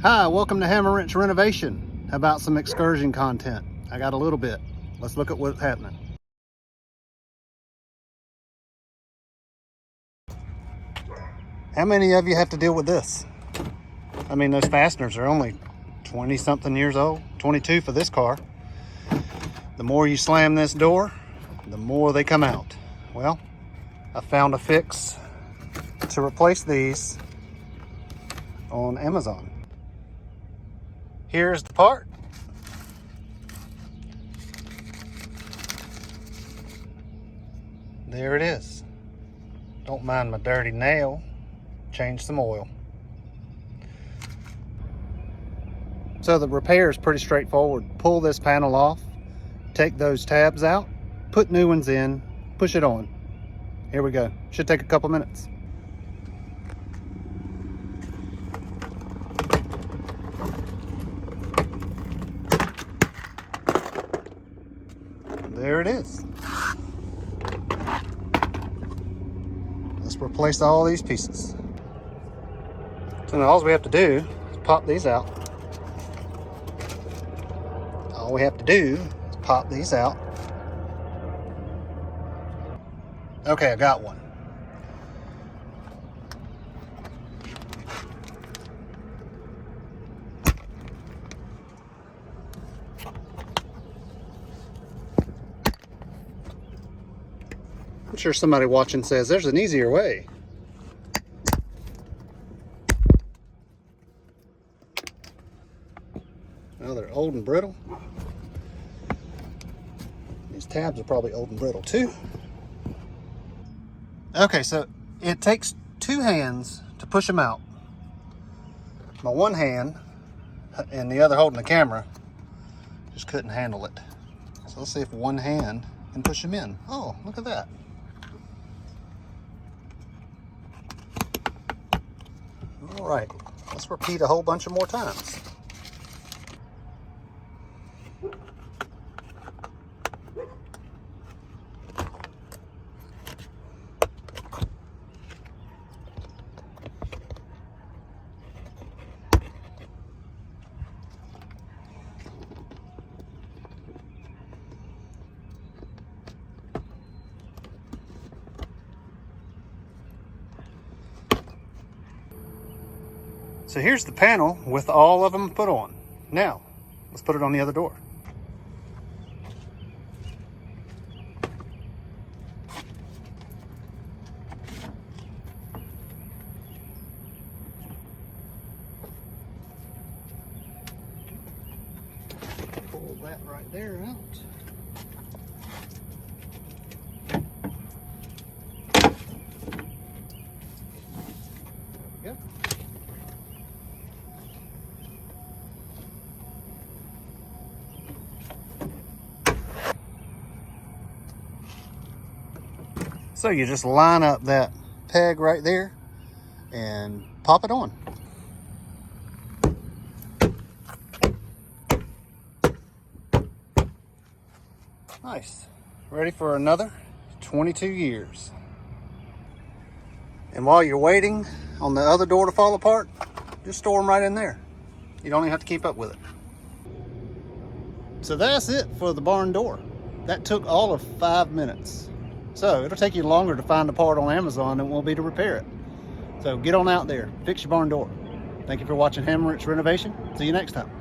Hi, welcome to Hammer Wrench Renovation. How about some excursion content? I got a little bit. Let's look at what's happening. How many of you have to deal with this? I mean, those fasteners are only 20 something years old, 22 for this car. The more you slam this door, the more they come out. Well, I found a fix to replace these on Amazon. Here's the part. There it is. Don't mind my dirty nail. Change some oil. So the repair is pretty straightforward. Pull this panel off, take those tabs out, put new ones in, push it on. Here we go. Should take a couple minutes. There it is. Let's replace all these pieces. So now all we have to do is pop these out. All we have to do is pop these out. Okay, I got one. I'm sure somebody watching says there's an easier way. Well, they're old and brittle. These tabs are probably old and brittle too. Okay, so it takes two hands to push them out. My one hand and the other holding the camera just couldn't handle it. So let's see if one hand can push them in. Oh, look at that. All right, let's repeat a whole bunch of more times. So here's the panel with all of them put on. Now, let's put it on the other door. Pull that right there out. There we go. So you just line up that peg right there and pop it on. Nice. Ready for another 22 years. And while you're waiting on the other door to fall apart, just store them right in there. You don't even have to keep up with it. So that's it for the barn door. That took all of 5 minutes. So it'll take you longer to find a part on Amazon than it will be to repair it. So get on out there, fix your barn door. Thank you for watching Hammer Wrench Renovation. See you next time.